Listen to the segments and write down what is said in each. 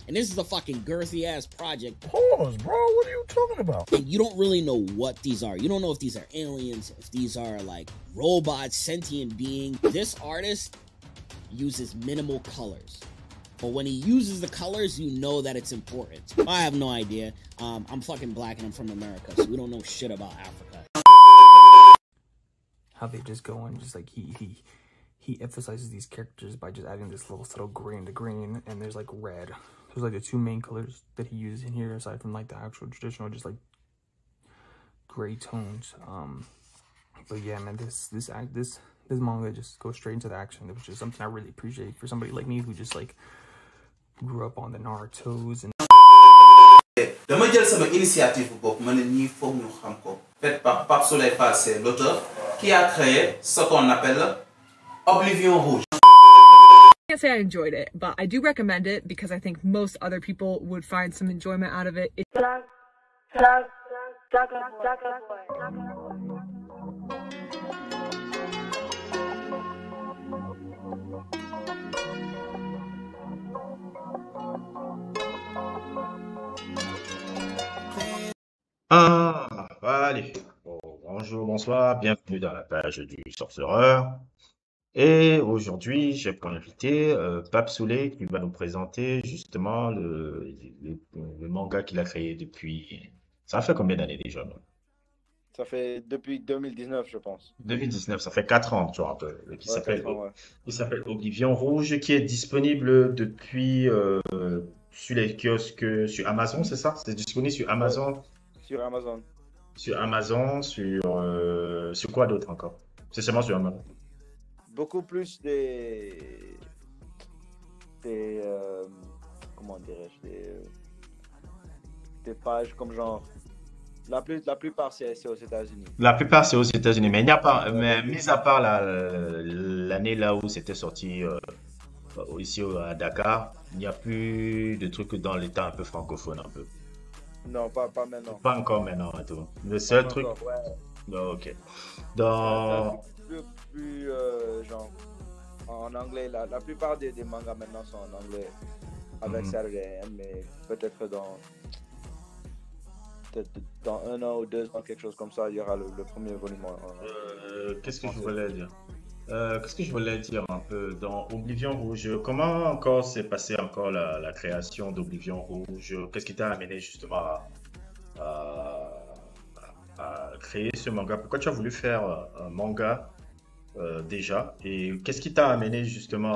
And this is a fucking girthy ass project. Pause, bro. What are you talking about? And you don't really know what these are. You don't know if these are aliens, if these are like robots, sentient beings. This artist uses minimal colors. But when he uses the colors, you know that it's important. I have no idea. I'm fucking black and I'm from America, so we don't know shit about Africa. How they just go and just like he emphasizes these characters by just adding this little subtle green to green, and there's like red. There's like the two main colors that he uses in here, aside from like the actual traditional just like gray tones. But yeah, man, this manga just goes straight into the action, which is something I really appreciate for somebody like me who just like grew up on the Naruto's and. Dama jël sama initiative bopp ma ne ñii foog ñu xam ko. Fait par Pap Souleye Fall, c'est l'auteur qui a créé ce qu'on appelle Oblivion Rouge. I can't say I enjoyed it, but I do recommend it because I think most other people would find some enjoyment out of it. Allez. Bon, bonjour, bonsoir, bienvenue dans la page du sorcereur. Et aujourd'hui, j'ai pour invité Pap Souleye qui va nous présenter justement le manga qu'il a créé depuis... Ça fait combien d'années déjà? Ça fait depuis 2019, je pense. 2019, ça fait 4 ans, tu vois, un peu. Qui s'appelle ouais. Oblivion Rouge, qui est disponible depuis sur les kiosques, sur Amazon, c'est ça? C'est disponible sur Amazon? Ouais. Sur Amazon. Sur Amazon, sur quoi d'autre encore? C'est seulement sur Amazon. Beaucoup plus comment dirais-je, des pages comme genre, la plupart c'est aux États-Unis. La plupart c'est aux États-Unis, mais il n'y a pas, mais mis à part l'année là où c'était sorti ici à Dakar, il n'y a plus de trucs dans l'état un peu francophone un peu. Non, pas maintenant. Pas encore maintenant et tout. Le seul truc. Encore, ouais. Non, ok. Dans. Plus genre en anglais, la plupart des mangas maintenant sont en anglais avec Saturday, mais peut-être dans 1 an ou 2 ans, quelque chose comme ça, il y aura le premier volume. Qu'est-ce que je voulais dire? Qu'est-ce que je voulais dire un peu dans Oblivion Rouge? Comment encore s'est passé encore la création d'Oblivion Rouge? Qu'est-ce qui t'a amené justement à créer ce manga? Pourquoi tu as voulu faire un manga déjà? Et qu'est-ce qui t'a amené justement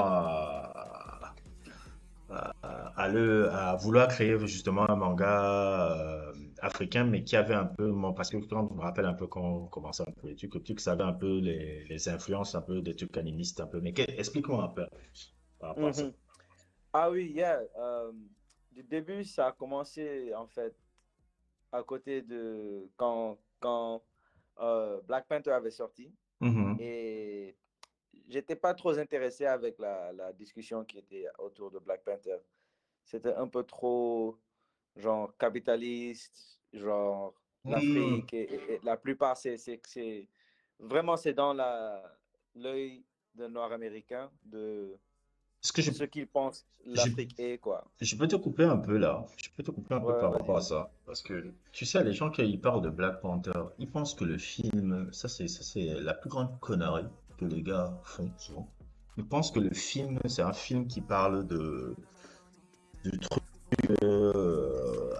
à vouloir créer justement un manga africain, mais qui avait un peu, parce que quand je me rappelle un peu quand on commençait un peu les trucs, ça avait un peu les influences un peu des trucs animistes un peu, mais explique-moi un peu par rapport à ça. Ah oui, yeah. Du début, ça a commencé en fait à côté de quand Black Panther avait sorti. Et j'étais pas trop intéressé avec la discussion qui était autour de Black Panther. C'était un peu trop genre capitaliste, genre l'Afrique et la plupart c'est vraiment c'est dans l'œil de Noir américain de ce qu'ils pensent l'Afrique est quoi. Je peux te couper un peu là, je peux te couper un peu par rapport à ça, parce que tu sais, les gens qui ils parlent de Black Panther, ils pensent que le film, ça c'est la plus grande connerie que les gars font souvent. Ils pensent que le film, c'est un film qui parle de trucs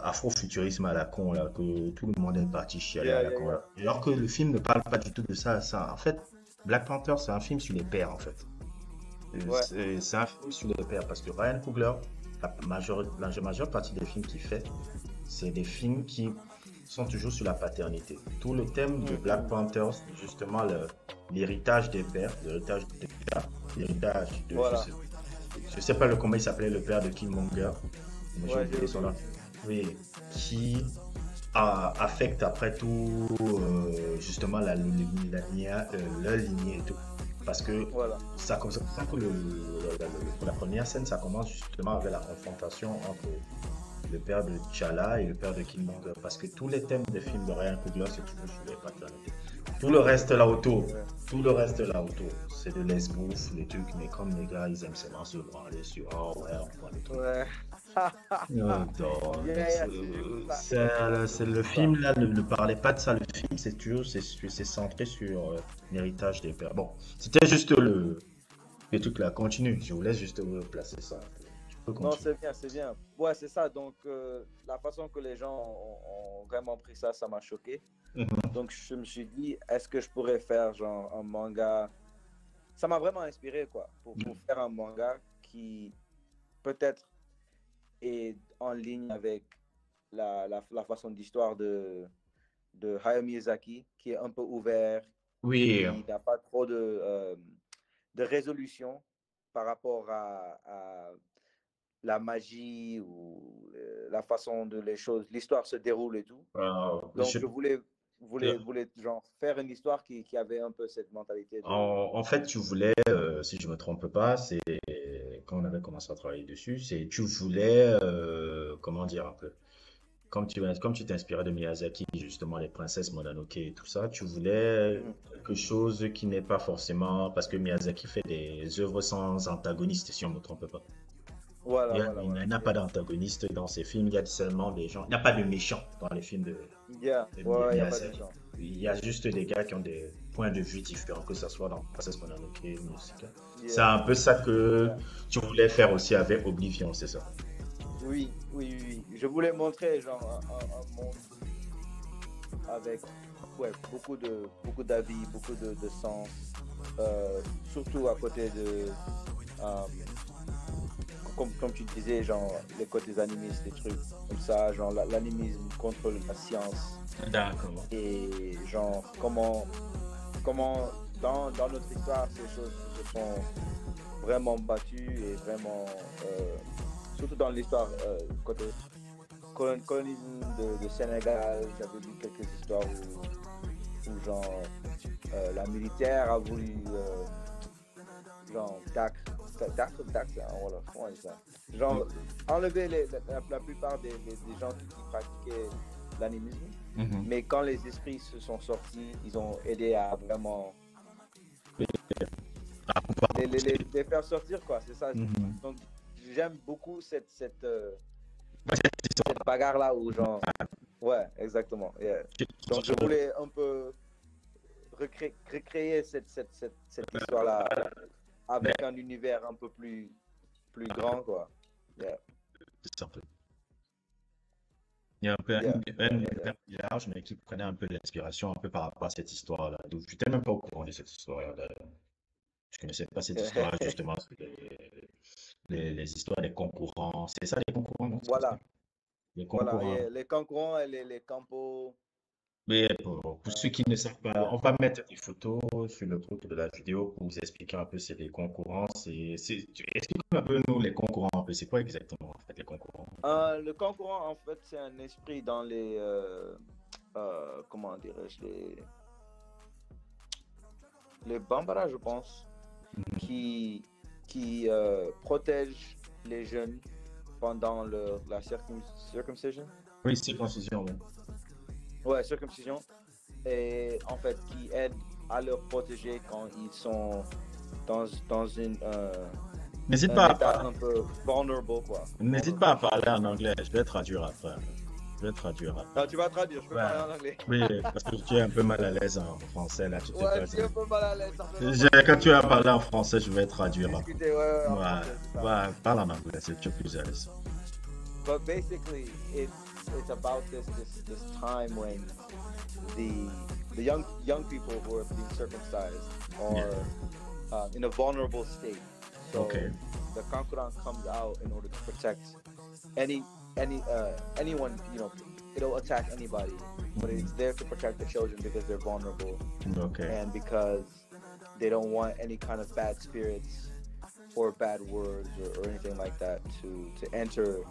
afrofuturisme à la con là, que tout le monde est parti chialer à la con là. Alors que le film ne parle pas du tout de ça. En fait, Black Panther, c'est un film sur les pères en fait. C'est un film sur les pères parce que Ryan Coogler, la majeure partie des films qu'il fait, c'est des films qui sont toujours sur la paternité. Tout le thème de Black Panther, c'est justement l'héritage des pères, l'héritage de je sais pas comment il s'appelait, le père de Killmonger. J'ai oublié son nom. Oui, qui affecte après tout justement leur lignée et tout. Parce que ça commence pour la première scène, ça commence justement avec la confrontation entre le père de T'Challa et le père de Killmonger. Parce que tous les thèmes des films de Ryan Coogler, c'est toujours sur les paternités. Tout le reste là autour, c'est de l'esbouffe, les trucs, mais comme les gars, ils aiment seulement se branler sur oh ouais, on prend les trucs. Non, Yeah, c'est le film là, ne parlait pas de ça. Le film, c'est toujours, c'est centré sur l'héritage des pères. Bon, c'était juste le truc là. Continue. Je vous laisse juste placer ça. Tu peux Non, continuer. c'est bien. Ouais, c'est ça. Donc, la façon que les gens ont vraiment pris ça, ça m'a choqué. Donc, je me suis dit, est-ce que je pourrais faire genre un manga? Ça m'a vraiment inspiré, quoi, pour faire un manga qui peut-être est en ligne avec la façon d'histoire de Hayao Miyazaki, qui est un peu ouvert, Oui. qui n'a pas trop de résolution par rapport à la magie ou la façon dont l'histoire se déroule et tout. Donc, je voulais genre faire une histoire qui avait un peu cette mentalité de... En fait, tu voulais, si je me trompe pas, c'est quand on avait commencé à travailler dessus, c'est tu voulais, comment dire un peu, comme tu t'inspirais de Miyazaki, justement les princesses Mononoke et tout ça, tu voulais quelque chose qui n'est pas forcément, parce que Miyazaki fait des œuvres sans antagoniste, si on ne me trompe pas. Voilà. Il n'y a pas d'antagoniste dans ses films, il y a seulement des gens, il n'y a pas de méchants dans les films de il y a pas de Miyazaki. méchants. Il y a juste des gars qui ont des points de vue différents, que ce soit dans Princess Mononoke, Nausicaa. C'est un peu ça que tu voulais faire aussi avec Oblivion, c'est ça? Oui. Je voulais montrer genre un monde avec beaucoup d'avis, beaucoup de sens, surtout à côté de comme tu disais, genre les côtés animistes, des trucs comme ça, genre l'animisme contre la science. D'accord. Et genre comment dans notre histoire ces choses se sont vraiment battues et vraiment surtout dans l'histoire côté colonisme de Sénégal. J'avais vu quelques histoires où genre la militaire a voulu genre Dakar, voilà, comment on dit ça? Genre enlever la plupart des gens qui pratiquaient l'animisme. Mais quand les esprits se sont sortis, ils ont aidé à vraiment les faire sortir, quoi. C'est ça. Donc j'aime beaucoup cette bagarre là où genre ouais, exactement. Yeah. Donc je voulais un peu recréer cette histoire là avec un univers un peu plus grand, quoi. Yeah. Il y a un peu un large, mais qui prenait un peu d'inspiration un peu par rapport à cette histoire-là. Donc, je n'étais même pas au courant de cette histoire-là. Je ne connaissais pas cette histoire, justement, les histoires des concurrents. C'est ça, les concurrents, non? Voilà. Les concurrents. Voilà, les concurrents et les campos. Mais pour ceux qui ne savent pas, on va mettre des photos sur le groupe de la vidéo pour vous expliquer un peu c'est les concurrents. Explique-nous un peu nous les concurrents un peu. C'est quoi exactement en fait les concurrents? Le concurrent en fait c'est un esprit dans les comment dirais-je les Bambara je pense qui protège les jeunes pendant la circoncision. Oui, circoncision. Oui. Ouais, circoncision. Et en fait, qui aide à leur protéger quand ils sont dans une N'hésite pas état un peu vulnerable, quoi. N'hésite pas à parler en anglais, je vais traduire après. Ah, tu vas traduire, je peux parler en anglais. Oui, parce que tu es un peu mal à l'aise en français là. Ouais, je suis un peu mal à l'aise. Quand tu vas parler en français, je vais traduire. Discuter, ouais, parle en anglais, c'est plus à l'aise. But basically, it's about this time when the young people who are being circumcised are in a vulnerable state. So the concurrent comes out in order to protect anyone. You know, it'll attack anybody, but it's there to protect the children because they're vulnerable. And because they don't want any kind of bad spirits or bad words or anything like that to enter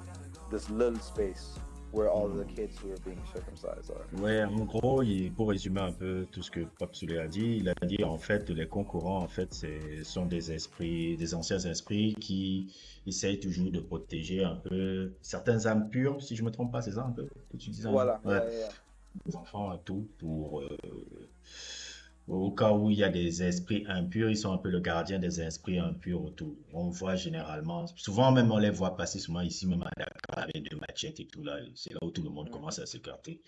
this little space where all the kids who are being circumcised are. Ouais, en gros, pour résumer un peu tout ce que Pap Souleye a dit, il a dit en fait les concurrents en fait sont des esprits, des anciens esprits qui essayent toujours de protéger un peu certaines âmes pures, si je me trompe pas, c'est ça un peu que tu disais. Voilà. Ouais. Les enfants tout Au cas où il y a des esprits impurs, ils sont un peu le gardien des esprits impurs autour. On voit généralement, souvent même on les voit passer souvent ici même à Dakar avec des machettes et tout là. C'est là où tout le monde commence à s'écarter.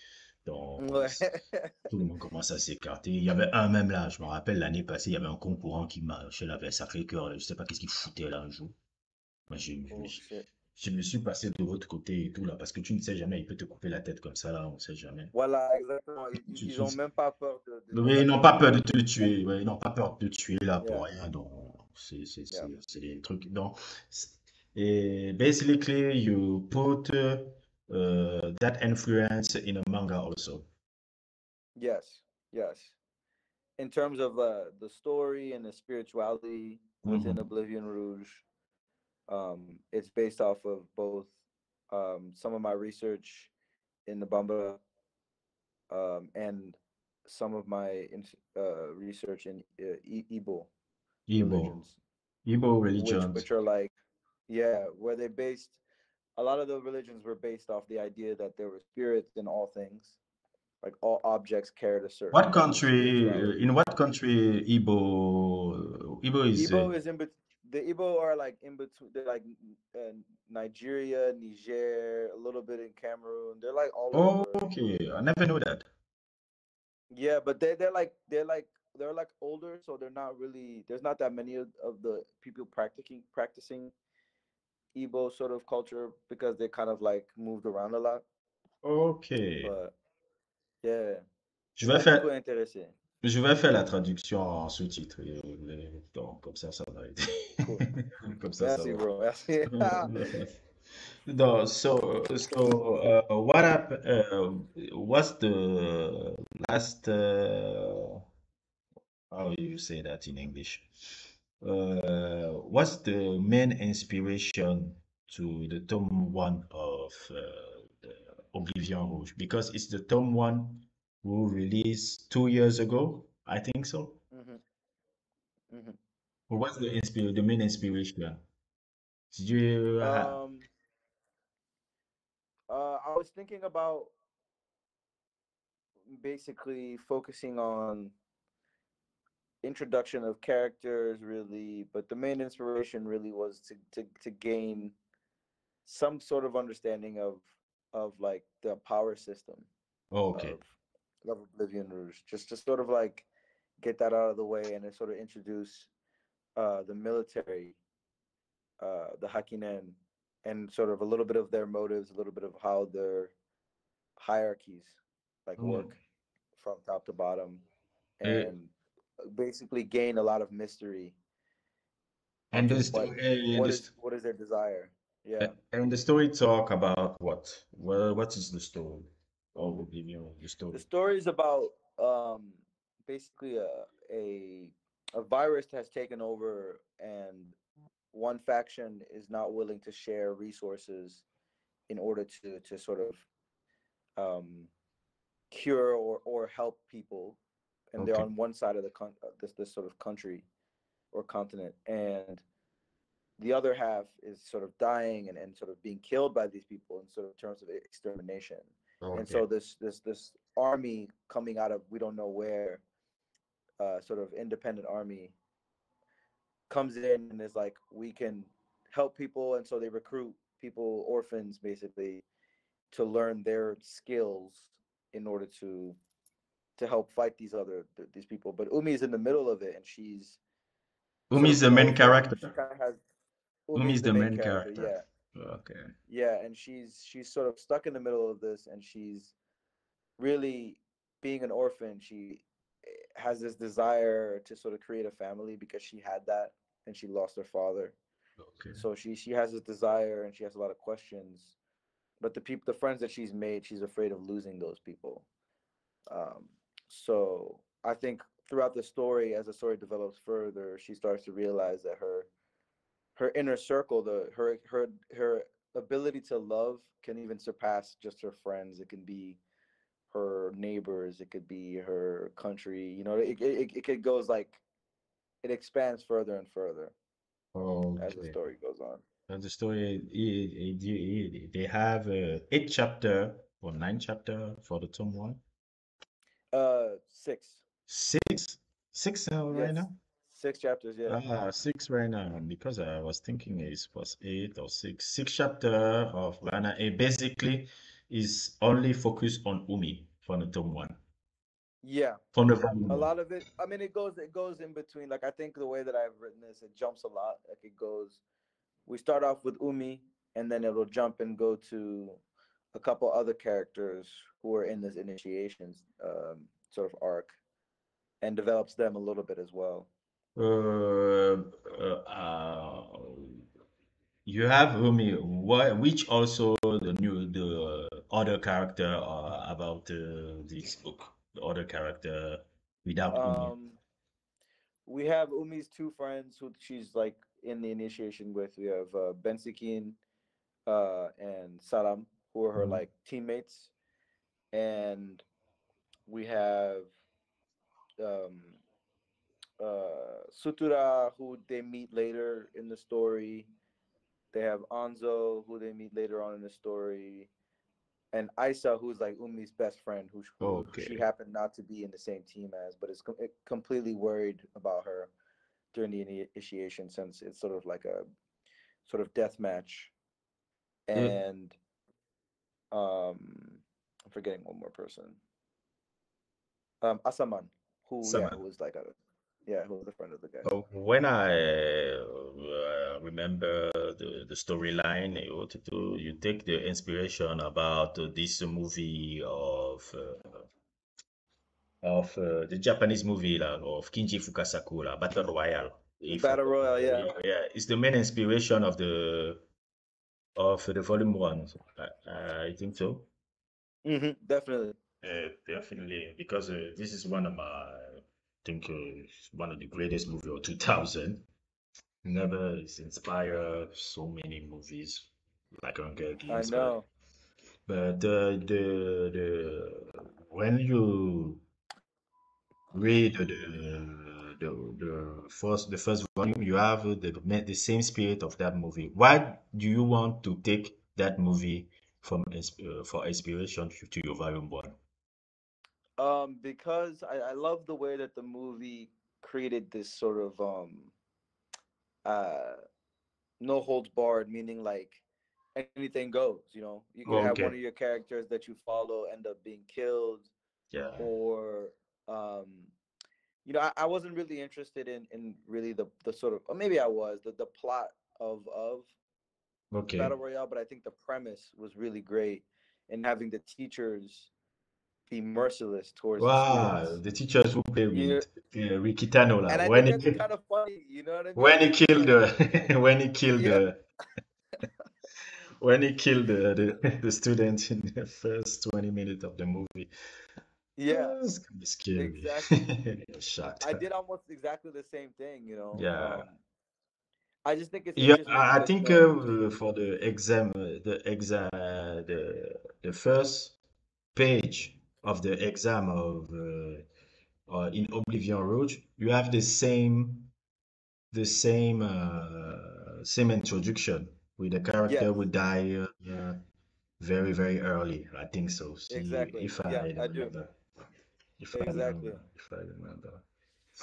Donc Ouais. tout le monde commence à s'écarter. Il y avait un même là, je me rappelle l'année passée, il y avait un concurrent qui marchait là vers Sacré-Cœur. Je sais pas qu'est-ce qu'il foutait là un jour. Moi, Oh shit. je me suis passé de l'autre côté et tout là parce que tu ne sais jamais, il peut te couper la tête comme ça là, on ne sait jamais. Voilà, exactement. Ils ont même pas peur Oui, ils n'ont pas peur de d'attaquer. te tuer. Ouais, ils n'ont pas peur de te tuer là pour Yeah, rien. Donc, yeah. c'est des trucs. Donc, et basically, you put that influence in a manga also. Yes, yes. In terms of the story and the spirituality within Mhm. Oblivion Rouge, it's based off of both some of my research in the Bambara and some of my research in Igbo Igbo. religions, Igbo religions. which are like, yeah, where they based a lot of the religions were based off the idea that there were spirits in all things, like all objects carried a certain What level of country, spirituality. in what country Igbo is, Igbo is in the Igbo are like in between. They're like Nigeria, Niger, a little bit in Cameroon. They're like all oh, over. okay. I never knew that. Yeah, but they're like older, so they're not really. There's not that many of the people practicing Igbo sort of culture because they kind of like moved around a lot. Ok. But yeah, Je vais ça peut faire, intéresser. je vais faire la traduction en sous-titres. Donc, comme ça va aider. Cool. Comme ça Merci, va. bro. Merci. No, what's the last, how you say that in English? What's the main inspiration to the tome one of the Oblivion Rouge? Because it's the tome one who released 2 years ago, I think so. hmm hmm Or what's the main inspiration? Did you have? Um, I was thinking about basically focusing on introduction of characters, really, but the main inspiration really was to gain some sort of understanding of like the power system Oh, okay. of Oblivion Rouge, just to sort of like get that out of the way and then sort of introduce the military, the Hakinen, and sort of a little bit of their motives, a little bit of how their hierarchies like Mm. work from top to bottom, Uh, and basically gain a lot of mystery and onto the story, what is their desire. Yeah. and the story talk about what? Well, what is the story? Of Oblivion, the The story. story is about basically a a virus has taken over, and one faction is not willing to share resources in order to sort of um, cure or help people, and they're Okay. on one side of this sort of country or continent, and the other half is sort of dying and sort of being killed by these people in sort of terms of extermination. And Okay. so this army coming out of we don't know where, sort of independent army comes in and is like, we can help people, and so they recruit people, orphans basically, to learn their skills in order to help fight these people. But Umi is in the middle of it, and she's Umi sort is of the main developing. character. She kind of has Umi Umi is is the the main main character, character. yeah. Okay. Yeah, and she's sort of stuck in the middle of this, and she's really, being an orphan, she has this desire to sort of create a family because she had that and she lost her father. Okay. So she has this desire and she has a lot of questions, but the friends that she's made, she's afraid of losing those people. Um, so I think throughout the story, as the story develops further, she starts to realize that her inner circle, her ability to love can even surpass just her friends. It can be her neighbors. It could be her country. You know, it goes like, it expands further and further as the Okay. story goes on. And the story, they have 8 chapter or 9 chapter for the tome one. 6. 6. 6 right Yes, now? 6 chapters. Yeah. 6 right now, because I was thinking it was 8 or 6. 6 chapter of Rana. It basically is only focused on Umi for the tome 1. Yeah. For the volume A 1. lot of it. I mean, it goes in between. Like I think the way that I've written this, it jumps a lot. Like it goes. We start off with Umi, and then it'll jump and go to a couple other characters who are in this initiation sort of arc, and develops them a little bit as well. Uh, uh, uh, you have Umi, which also the other character about this book, the other character without Umi. We have Umi's two friends who she's like in the initiation with. We have Bensikin and Salam, who are her Mhm. like teammates, and we have um, Sutura, who they meet later in the story. They have Anzo, who they meet later on in the story, and Isa, who's like Umi's best friend, who she Okay. happened not to be in the same team as, but is completely worried about her during the initiation, since it's sort of like a sort of death match. Uh, And um, I'm forgetting one more person. Asaman, who Sama. was like who was a friend of the guy. When I remember the storyline, you take the inspiration about this movie of the Japanese movie of Kinji Fukasaku, Battle Royale. If Battle Royale, yeah. yeah, it's the main inspiration of the volume 1. I think so. Definitely. Definitely, because this is one of my, I think, one of the greatest movie of 2000. Never it's inspired so many movies like Hunger I Games, know. but the when you read the first volume, you have the same spirit of that movie. Why do you want to take that movie for inspiration to your volume 1? Because I love the way that the movie created this sort of uh no holds barred, meaning like anything goes, you know. You could have one of Okay, your characters that you follow end up being killed, yeah, or um I wasn't really interested in really the sort of, or maybe I was, the plot of okay. Battle Royale, but I think the premise was really great, and having the teachers be merciless towards the Wow, students. the teachers who play You with Ricky Tano, And I when think he that's kind of funny, you know what I mean? when he Like it's killed like, when he killed yeah, when he killed the student in the first 20 minutes of the movie. yeah, It's kind of scary. exactly. I was shocked. I did almost exactly the same thing, you know. Yeah. I just think it's Yeah, interesting I because think for the first page of the exam of in Oblivion Rouge, you have the same introduction with the character yes, who die very very early. I think so. See, exactly. Yeah, I do. Exactly. if I remember.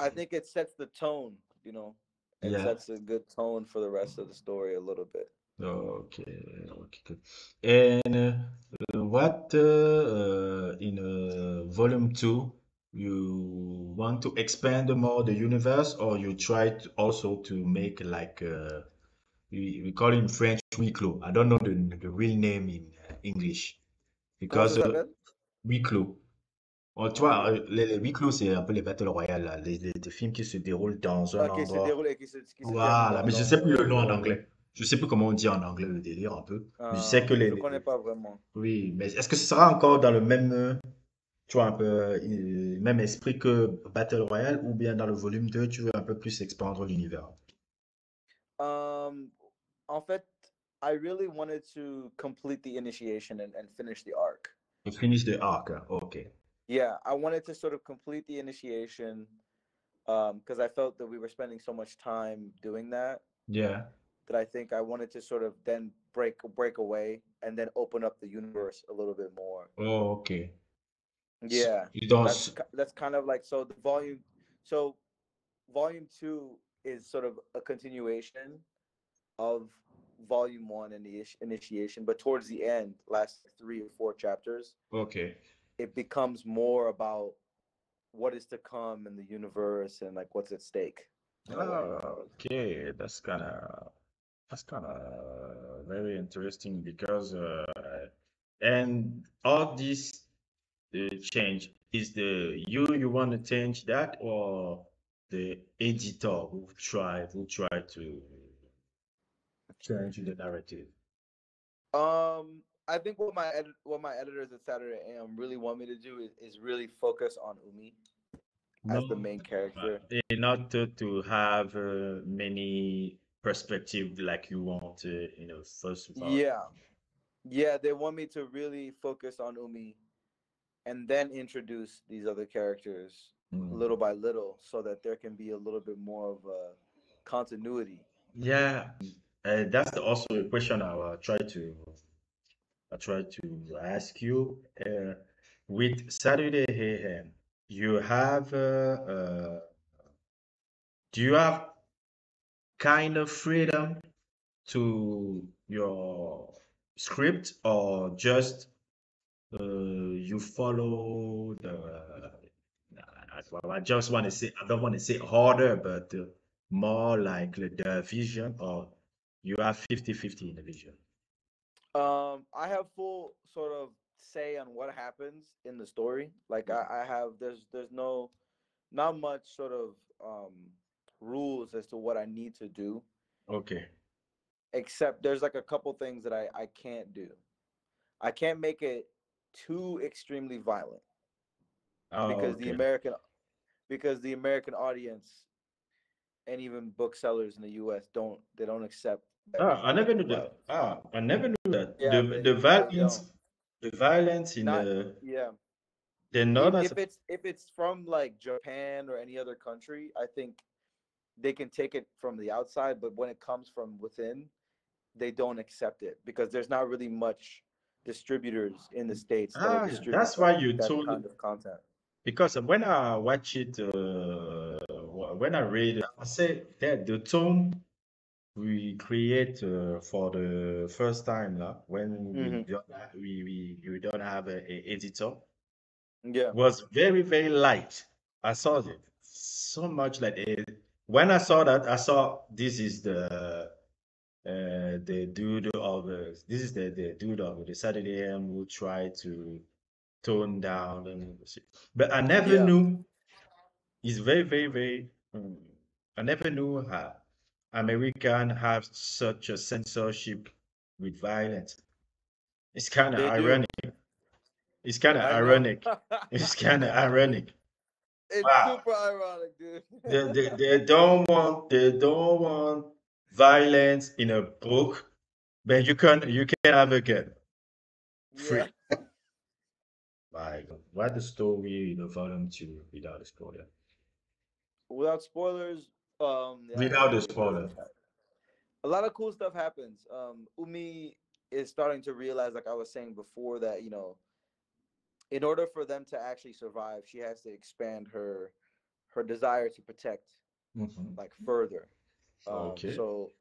I think it sets the tone, you know. It Yeah. sets a good tone for the rest of the story a little bit. Okay. Okay. Good. And what in volume 2 you want to expand more the universe, or you try to also to make like we call it in French huis clos. I don't know the real name in English Comment because ça s'appelle? huis clos. Oh, tu vois, Ok. les huis clos, c'est un peu les Battle Royale, là, des films qui se déroulent dans un Ok, se endroit. déroule et qui se termine Voilà, dans, mais je dans sais plus le nom en le... anglais. Je sais plus comment on dit en anglais le délire un peu. Mais je sais que Je connais pas vraiment. oui, mais est-ce que ce sera encore dans le même, tu vois, un peu même esprit que Battle Royale, ou bien dans le volume 2 tu veux un peu plus expandre l'univers? En fait, I really wanted to complete the initiation and finish the arc. You finish the arc, okay. Yeah, I wanted to sort of complete the initiation because I felt that we were spending so much time doing Yeah. that I think I wanted to sort of then break away and then open up the universe a little bit more. Oh, okay. Yeah, You don't, that's kind of like, so the volume So volume 2 is sort of a continuation of volume 1 and the initiation, but towards the end, last 3 or 4 chapters, Okay. it becomes more about what is to come in the universe and like what's at stake. Oh, okay, that's kind of very interesting because and all this change is the you want to change that or the editor who try to change the narrative. I think what my editors at Saturday AM really want me to do is really focus on Umi as the No, main character. not to have many perspective like you want, first of all. Yeah. Yeah, they want me to really focus on Umi and then introduce these other characters Mm. little by little so that there can be a little bit more of a continuity. Yeah, that's also a question I try to ask you. With Saturday AM, you have do you have kind of freedom to your script or just you follow I just want to say I don't want to say harder, but more like the vision, or you have 50-50 in the vision. I have full sort of say on what happens in the story. Like I have there's no not much sort of rules as to what I need to do, Okay. except there's like a couple things that I can't do. I can't make it too extremely violent Oh, because okay. the American audience and even booksellers in the US don't accept that Ah, I kind never of knew that. violence. Ah, I never knew that. Yeah, they don't. The violence in Not yeah. the northern. If it's from like Japan or any other country, I think they can take it from the outside, but when it comes from within, they don't accept it because there's not really much distributors in the States that are Ah, distributing that's why you that told. kind of content. Because when I watch it, when I read it, I say that the tone we create for the first time now, when Hmm. we don't have a editor, Yeah, was very, very light. I saw it so much like when I saw that, I saw this is the dude of this is the dude of the Saturday AM who tried to tone down and but I never yeah, knew. It's very, very, very. I never knew how American have such a censorship with violence. It's kind of they do. ironic. It's kind of I know. ironic. It's kind of ironic. It's Wow. super ironic, dude. They don't want violence in a book, but you can have a good Yeah. free. Like write the story, the volume two without a spoiler. Without spoilers, yeah, Without the it does. spoiler. A lot of cool stuff happens. Umi is starting to realize, like I was saying before, that in order for them to actually survive, she has to expand her desire to protect Mhm. like further. Okay. So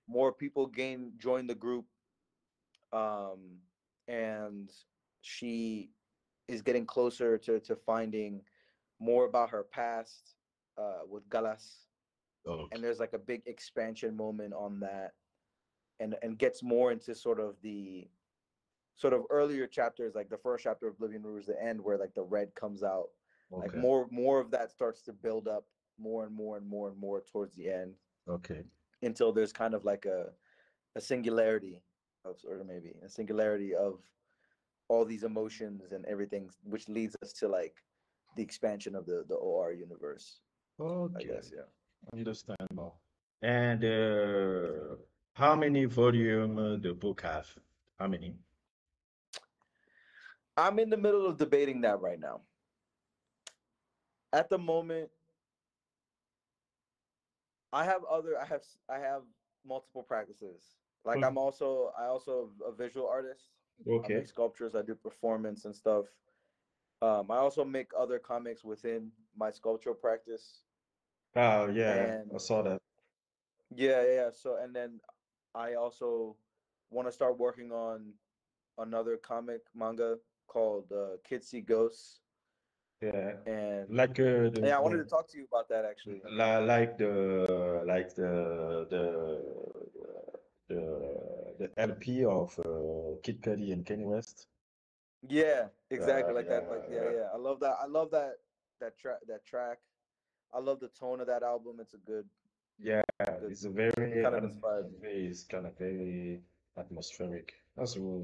more people join the group, um, and she is getting closer to finding more about her past with Galas, and Okay. there's like a big expansion moment on that, and gets more into sort of the sort of earlier chapters, like the first chapter of Oblivion Rouge, the end where like the red comes out, like Okay. more of that starts to build up more and more and more and more towards the end Okay. until there's kind of like a singularity of sort of maybe a singularity of all these emotions and everything, which leads us to like the expansion of the OR universe, I Okay. guess. Yeah. Understandable. And how many volume the book have? How many? I'm in the middle of debating that right now. At the moment, I have multiple practices. Like Okay. I also a visual artist. I Okay. make sculptures, I do performance and stuff. I also make other comics within my sculptural practice. Oh, yeah, And I saw that. yeah. So, and then I also want to start working on another comic manga called Kids See Ghosts. Yeah. And Like yeah, I wanted to talk to you about that actually. like the LP of Kid Cudi and Kanye West. Yeah, exactly like that. Like Yeah. yeah. I love that. That track. I love the tone of that album. It's a good, Yeah, good. it's a very Kind of inspired me. it's kind of very atmospheric.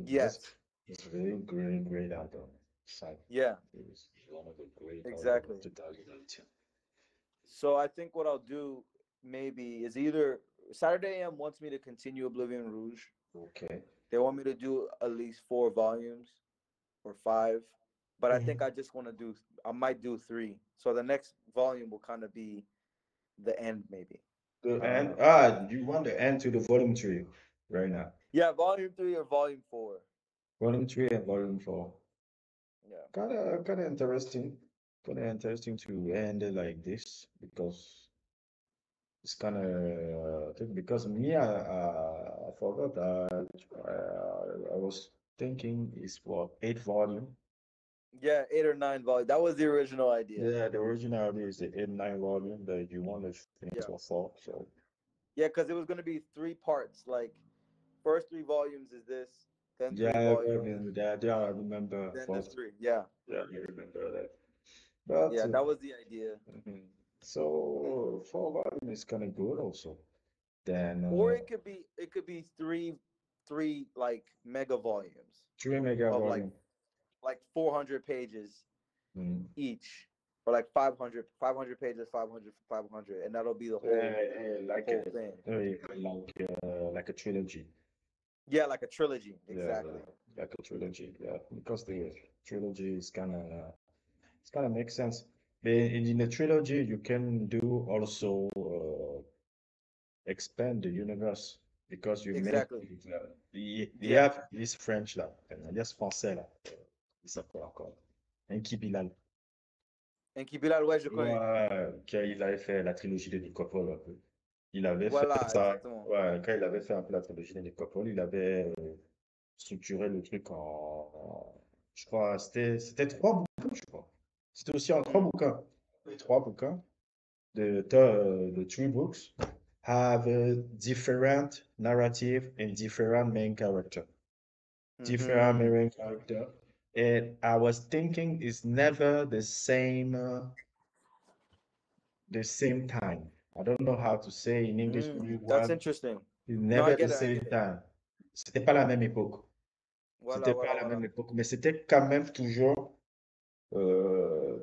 Yes. That's a very great album. Yeah. It's one of the great albums Exactly. of 2019. So I think what I'll do maybe is either Saturday AM wants me to continue Oblivion Rouge. Okay. They want me to do at least 4 volumes or 5, but I think I might do 3. So the next volume will kind of be the end, maybe. The end. Um, You want the end to the volume 3 right now. yeah, volume 3 or volume 4. Volume 3 and volume 4. Yeah. Kind of interesting. Kind of interesting to end it like this because it's kind of because me, I forgot. I was thinking it's what 8 volume. Yeah, 8 or 9 volumes. That was the original idea. Yeah, the original idea is the 8, 9 volume that you want to finish Yeah. or 4. So Yeah, because it was going to be 3 parts. Like, first 3 volumes is this, then 3 yeah, volumes, yeah, I remember then this first. 3. Yeah. Yeah, I remember that. But Yeah, that was the idea. so 4 volume is kind of good also. Then Or it could be three like mega volumes 3 mega of volume. like 400 pages Mm. each, or like 500 pages, 500, and that'll be the whole thing. Like a trilogy. Yeah, like a trilogy. Yeah, Exactly. like a trilogy. Yeah, because the trilogy is it's kind of makes sense. But in a trilogy, you can do also expand the universe because you make Exactly. il y Yeah. a this French là, alias français là, il s'appelle encore, un qui Bilal. And Kibila, ouais, je connais. Ouais, il avait fait la trilogie de Nicopole un peu. Il avait fait Voilà, ça, exactement. ouais, quand il avait fait un peu la trilogie de Nicopole, il avait structuré le truc je crois, c'était 3 bouquins, je crois. C'était aussi en 3 bouquins. Les 3 bouquins, the 3 books have a different narrative and different main character. Different main character. And I was thinking it's never the same time. I don't know how to say in English only That's one. interesting. It's No, I never the get it. I same get it. time. C'était pas la même époque. Voilà, C'était pas la voilà. même époque, mais c'était quand même toujours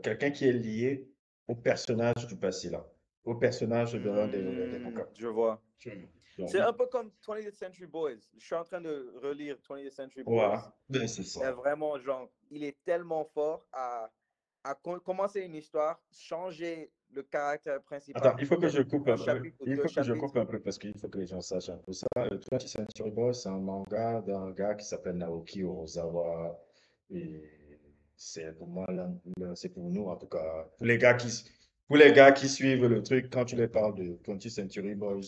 quelqu'un qui est lié au personnage du passé là, au personnage de l'un des bouquins. Je vois. Donc, C'est un peu comme 20th Century Boys. Je suis en train de relire 20th Century ouais, Boys. ben c'est Et ça. vraiment, genre, il est tellement fort à commencer une histoire, changer le caractère principal. Attends, il faut que je coupe un peu. chapitre ou Il 2 faut que je chapitres. coupe un peu parce qu'il faut que les gens sachent un peu ça. 20th Century Boys, c'est un manga d'un gars qui s'appelle Naoki Urasawa. Et c'est pour moi, c'est pour nous en tout cas. Pour les gars qui suivent le truc, quand tu les parles de 20th Century Boys,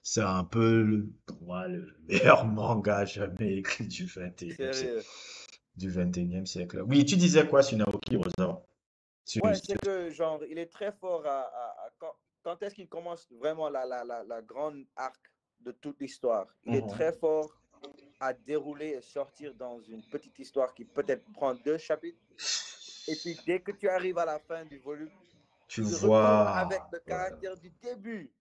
c'est un peu, pour moi, le meilleur manga jamais écrit du 21e siècle. Sérieux. Du 21e siècle. Oui, tu disais quoi sur Naoki Urasawa? Ouais, c'est que, genre, il est très fort quand est-ce qu'il commence vraiment la grande arc de toute l'histoire. Il est très fort à dérouler et sortir dans une petite histoire qui peut-être prend 2 chapitres. Et puis, dès que tu arrives à la fin du volume, tu il vois retourne avec le caractère du début.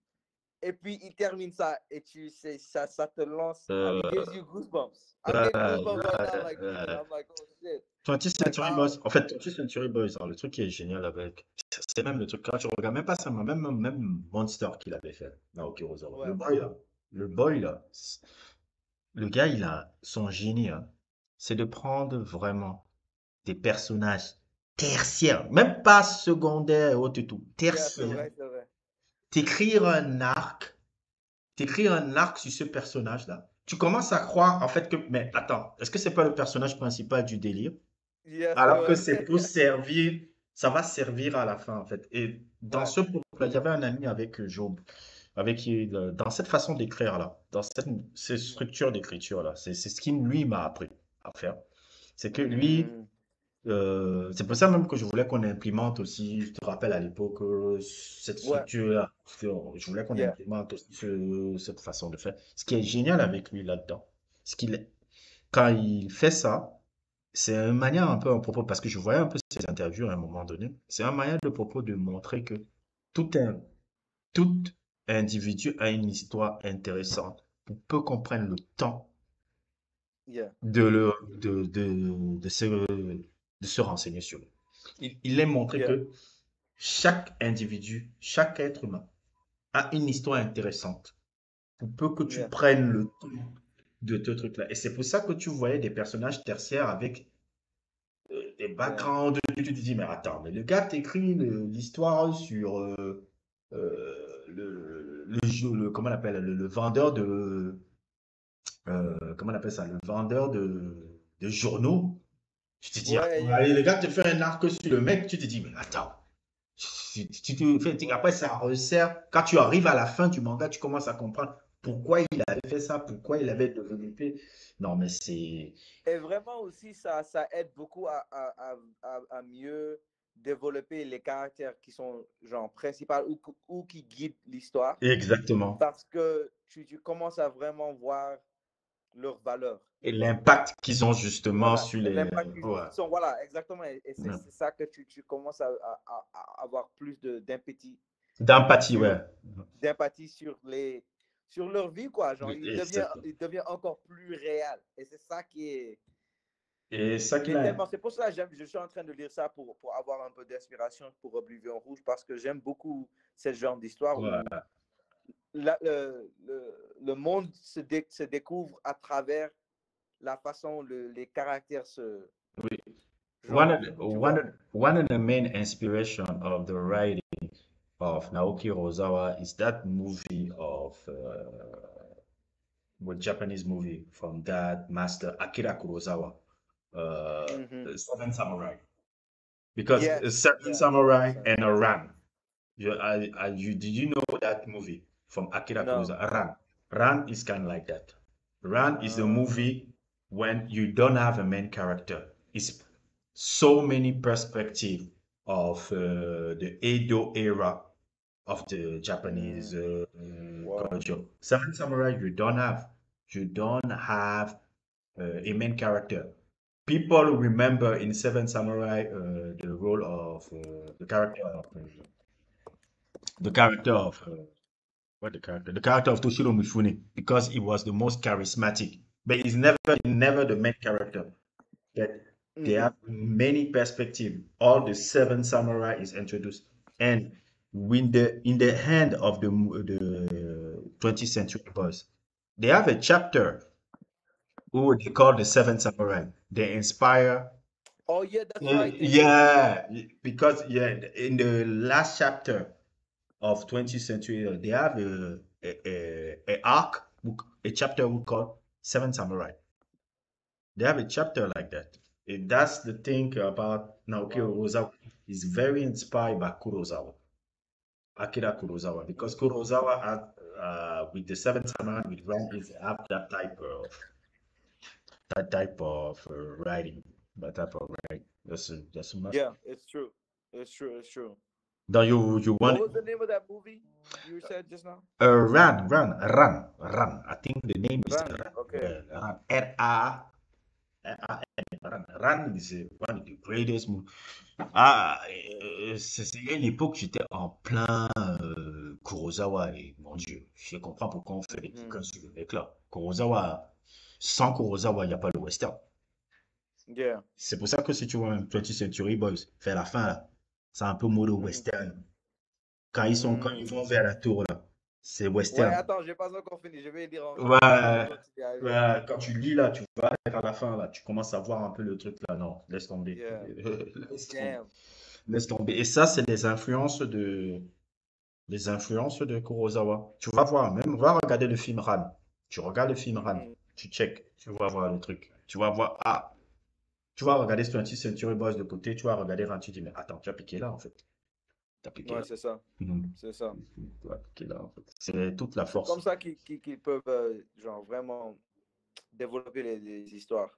Et puis, il termine ça. Et tu sais, ça te lance. And it gives you goosebumps. I'm getting goosebumps right now, like, I'm like, oh shit. 20th Century Boys, en fait, 20th Century Boys, hein, le truc qui est génial avec, c'est même le truc, quand tu regardes, même pas ça, même Monster qu'il avait fait, Naoki Urasawa. Ouais. Le boy là, le gars, il a son génie, hein, c'est de prendre vraiment des personnages tertiaires, même pas secondaires et autres et tout, Yeah, tertiaires, c'est vrai. t'écrire un arc sur ce personnage-là. Tu commences à croire, en fait, que, mais attends, est-ce que c'est pas le personnage principal du délire? Yeah, Alors que c'est c'est pour servir ça va servir à la fin, en fait. Et dans Ouais. ce propos-là, il y avait un ami avec Job, avec qui, dans cette façon d'écrire-là, dans cette structure d'écriture-là, c'est ce qui, lui, m'a appris à faire. C'est que lui, Mm. c'est pour ça même que je voulais qu'on implémente aussi, je te rappelle à l'époque, cette Ouais. structure-là. Je voulais qu'on Yeah. implémente aussi cette façon de faire. Ce qui est génial avec lui là-dedans, ce qu'il est, quand il fait ça, c'est une manière un peu en propos, parce que je voyais un peu ses interviews à un moment donné, c'est un manière de propos de montrer que tout, un, tout individu a une histoire intéressante pour peu qu'on prenne le temps Yeah. de, le, de se renseigner sur lui. Il est montré Yeah. que chaque individu, chaque être humain a une histoire intéressante pour peu que tu Yeah. prennes le temps de ce truc-là. Et c'est pour ça que tu voyais des personnages tertiaires avec des backgrounds. Tu te dis, mais attends, mais le gars t'écrit l'histoire sur comment on appelle, le vendeur de, comment on appelle ça, le vendeur de journaux. Tu te dis, Ouais, attends, yeah, allez, yeah. le gars te fait un arc sur le mec, tu te dis, mais attends. Après, ça resserre. Quand tu arrives à la fin du manga, tu commences à comprendre pourquoi il avait fait ça, pourquoi il avait développé. Non, mais c'est. Et vraiment aussi, ça aide beaucoup à mieux développer les caractères qui sont genre principaux ou qui guident l'histoire. Exactement. Parce que tu commences à vraiment voir leurs valeurs. Et l'impact qu'ils ont justement Voilà, sur les. l'impact Ouais. qu'ils sont, voilà, exactement. Et c'est Ouais. ça que tu commences à avoir plus d'empathie D'empathie, ouais. sur, d'empathie sur leur vie, quoi. Genre, Exactement. il devient encore plus réel. Et c'est ça qui est. Et ça Il qu'il est a. tellement. C'est pour ça que je suis en train de lire ça pour avoir un peu d'inspiration pour Oblivion Rouge parce que j'aime beaucoup ce genre d'histoire Ouais. où le monde se découvre à travers la façon les caractères se. Oui. Genre, tu vois? One of the main inspiration of the writing of Naoki Urasawa is that movie of what Japanese movie from that master Akira Kurosawa, Mm-hmm. Seven Samurai. Because Yes. Seven Yeah. Samurai So, and a Ran. Did you know that movie from Akira no. Kurosawa? Ran. Ran is kind of like that. Ran is the Uh, movie when you don't have a main character. It's so many perspective of the Edo era of the Japanese wow. culture. Seven Samurai, you don't have a main character. People remember in Seven Samurai the role of the character of the character of Toshiro Mifune because he was the most charismatic, but he's never the main character. That they Mm-hmm. have many perspectives. All the seven samurai is introduced, and in the hand of the 20th century boys, they have a chapter who they call the seven samurai. They inspire. Oh yeah, that's right. They do. Yeah, because in the last chapter of 20th century, they have a arc, a chapter we call Seven Samurai. They have a chapter like that. And that's the thing about Naoki Wow. Urasawa. He's very inspired by Kurosawa, Akira Kurosawa, because Mm. Kurosawa had with the Seven Samurai with Ran is have that type of writing, that type of writing. That's a must. Yeah, it's true. It's true. It's true. Now you What want was the name of that movie you said just now? Run. I think the name is Run. Run. Okay. Yeah, Run. Run. Run is one of the greatest movies. Ah, c'est à l'époque, j'étais en plein Kurosawa et mon Dieu, je comprends pourquoi on fait des Mm-hmm. bouquins sur le mec là. Kurosawa, sans Kurosawa, il n'y a pas le western. Yeah. C'est pour ça que si tu vois un 20th Century Boys vers la fin là, c'est un peu mode Mm-hmm. western. Quand ils Mm. vont vers la tour là, c'est Ouais, western. attends, j'ai pas encore fini. Je vais lire encore. Je vais Ouais, continuer à lire. ouais, quand tu lis là, tu vas vers la fin là, tu commences à voir un peu le truc là. Non, laisse tomber. Yeah. Laisse tomber. Damn. Laisse tomber. Et ça, c'est les influences de Kurosawa. Tu vas voir, même, va regarder le film Ran. Tu regardes le film Ran, Mm-hmm. tu check, tu vas voir le truc. Tu vas voir, ah, Tu vas regarder sur un petit ceinture boss de côté, tu vas regarder quand tu dis, mais attends, tu as piqué là, en fait. Tu as piqué Ouais, là. c'est ça. Mhm. C'est ça. Tu as piqué là, en fait. C'est toute la C'est comme force. ça qu'ils peuvent, genre, vraiment développer les histoires.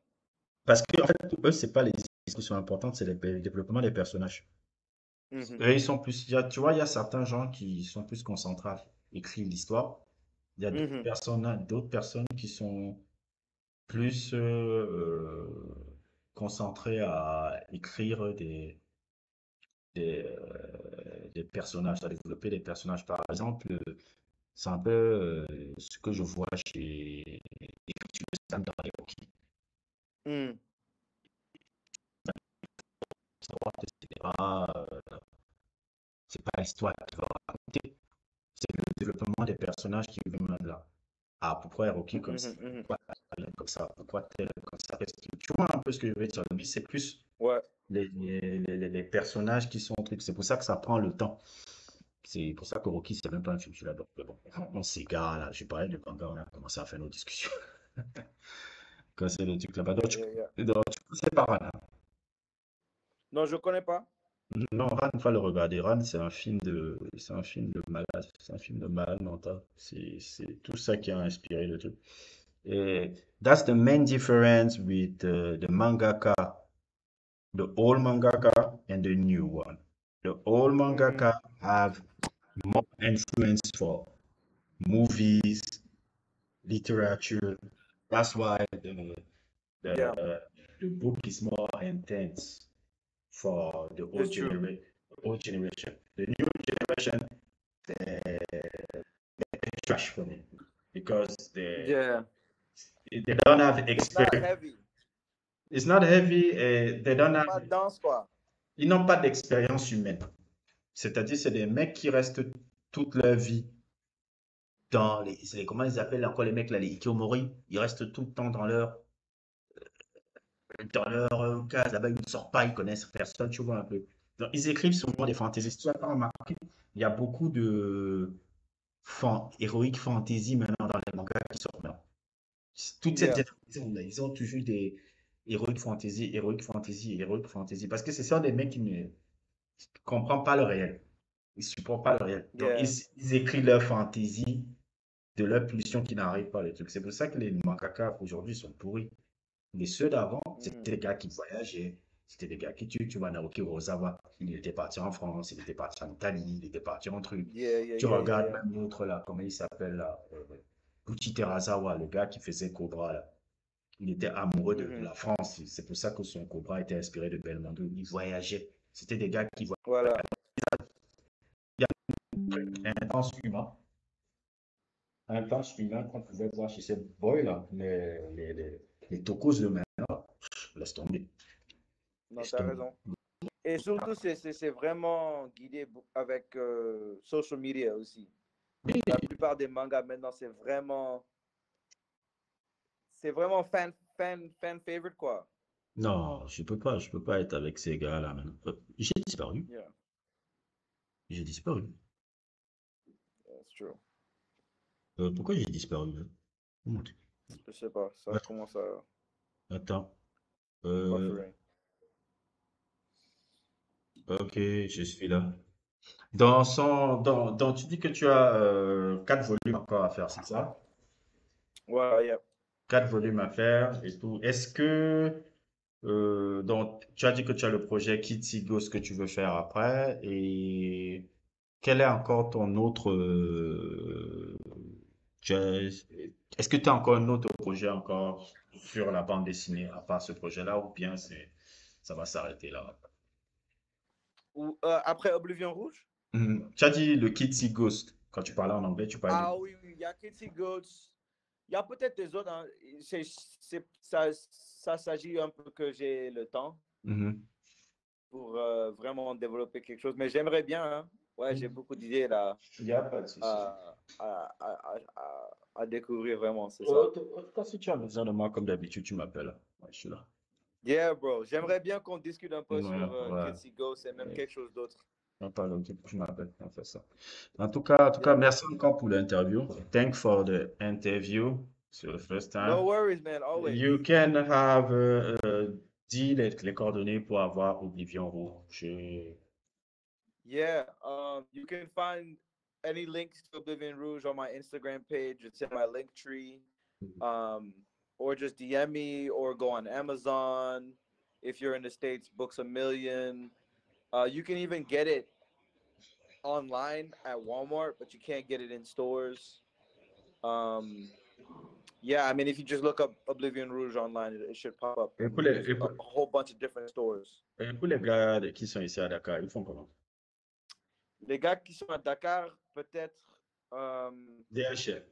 Parce que, en fait, pour eux, c'est pas les histoires qui sont importantes, c'est le développement des personnages. Eux, ils sont plus, tu vois, il y a certains gens qui sont plus concentrés à écrire l'histoire. Il y a d'autres personnes qui sont plus concentrées à écrire des personnages, à développer des personnages. Par exemple, c'est un peu ce que je vois chez l'écriture de Sam dans les Rocky. C'est pas l'histoire qu'il va raconter, c'est le développement des personnages qui viennent là. Ah, pourquoi Rocky comme ça? Pourquoi elle comme ça? Pourquoi tel comme ça? Tu vois un peu ce que je veux dire? Lui, c'est plus Ouais. les personnages qui sont trucs. C'est pour ça que ça prend le temps. C'est pour ça que Rocky, c'est même pas un film que j'adore. Mais bon, on s'égare là. Je parlais de manga, on a commencé à faire nos discussions. Quand c'est le truc là-bas. Donc, c'est pas Ran. Non, je connais pas. Non, Ran, il faut le regarder. Ran, c'est un film de malade. C'est un film de malade mental. C'est tout ça qui a inspiré le truc. Et that's the main difference with the mangaka, the old mangaka and the new one. The old mangaka have more influence for movies, literature. That's why Yeah, the book is more intense for the it's true. old generation. The new generation, they trash for me because Yeah. they don't have It's not experience. heavy. It's not heavy. They don't have. Pas dense, quoi. Ils n'ont pas d'expérience humaine. C'est-à-dire, c'est des mecs qui restent toute leur vie dans comment ils appellent encore les mecs là, les hikikomori. Ils restent tout le temps dans leur case là-bas, ils ne sortent pas, ils connaissent personne, tu vois un peu. Donc, ils écrivent souvent des fantaisies. Si tu as pas remarqué, il y a beaucoup de héroïque fantasy maintenant dans les mangas qui sortent maintenant. Toute cette Yeah. génération-là, ils ont toujours des héroïque fantasy, héroïque fantasy, héroïque fantasy. Parce que ce sont des mecs qui ne comprennent pas le réel. Ils ne supportent pas le réel. Donc, Yeah. ils écrivent leur fantaisie de leur pulsion qui n'arrive pas, les trucs. C'est pour ça que les mangaka aujourd'hui sont pourris. Les ceux d'avant, c'était des gars qui voyageaient, c'était des gars qui tu vois Naoki Urasawa, il était parti en France, il était parti en Italie, il était parti en truc. Tu regardes même l'autre là, comment il s'appelle là, Uchi Terasawa, le gars qui faisait Cobra là. Il était amoureux de la France. C'est pour ça que son Cobra était inspiré de Belmondo. Il voyageait. C'était des gars qui voyageaient. Voilà. Il y a un intense humain. Un intense humain qu'on pouvait voir chez ces boys là, les tokos de maintenant. Laisse tomber. Non, t'as raison. Et surtout, c'est vraiment guidé avec social media aussi. La plupart des mangas maintenant, c'est vraiment fan favorite, quoi. Non, je peux pas être avec ces gars-là maintenant. J'ai disparu. Yeah, J'ai disparu. that's true. Pourquoi j'ai disparu là? Je sais pas, ça Attends. commence à Attends. buffering. Ok, je suis là. Tu dis que tu as 4 volumes encore à faire, c'est ça? Ouais, yeah. 4 volumes à faire et tout. Est-ce que donc tu as dit que tu as le projet Kitty Ghost que tu veux faire après et quel est encore ton autre est-ce que tu as encore un autre projet encore sur la bande dessinée à part ce projet-là ou bien ça va s'arrêter là? Ou après Oblivion Rouge? Tu as dit le Kitty Ghost. Quand tu parlais en anglais, tu parlais Ah oui, il y a Kitty Goats. Il y a peut-être des autres. Hein. Ça s'agit un peu que j'ai le temps pour vraiment développer quelque chose. Mais j'aimerais bien. Hein. Ouais, j'ai beaucoup d'idées là Il n'y a pas de souci. à découvrir vraiment, c'est ça. Quand si tu as besoin de moi, comme d'habitude, tu m'appelles. Ouais, je suis là. Yeah, bro. J'aimerais bien qu'on discute un peu Ouais, sur ouais. Kitty Ghosts et même quelque chose d'autre. On parle ok, tu m'appelles, on fait ça. En tout cas, merci encore pour l'interview. Thanks for the interview. C'est the first time. No worries, man. Always. You can have dis les coordonnées pour avoir Oblivion Rouge. Yeah, you can find any links to Oblivion Rouge on my Instagram page. It's in my link tree. Or just DM me or go on Amazon. If you're in the States, Books a Million. You can even get it online at Walmart, but you can't get it in stores. Yeah, I mean, if you just look up Oblivion Rouge online, it should pop up. Et And pour there's a whole bunch of different stores. les gars qui sont ici à Dakar, ils font comment? Les gars qui sont à Dakar, peut-être DHL.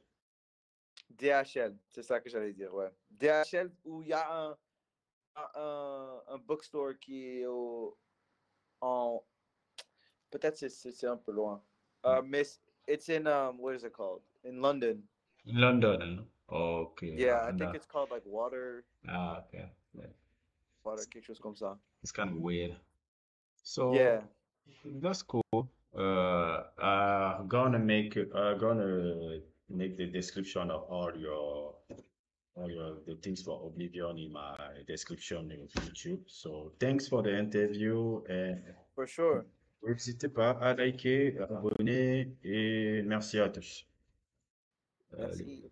DHL, c'est ça que j'allais dire, ouais. DHL, où il y a un bookstore qui est en... Peut-être c'est un peu loin. Mais it's in, what is it called? In London. In London. Okay. Yeah, I think it's called like Water. Okay. Yeah. Water, quelque chose comme ça. It's kind of weird. So yeah, that's cool. I'm gonna make the description of all the things for Oblivion in my description of YouTube. So thanks for the interview and for sure. n'hésitez pas à liker, à abonner et merci à tous. Merci.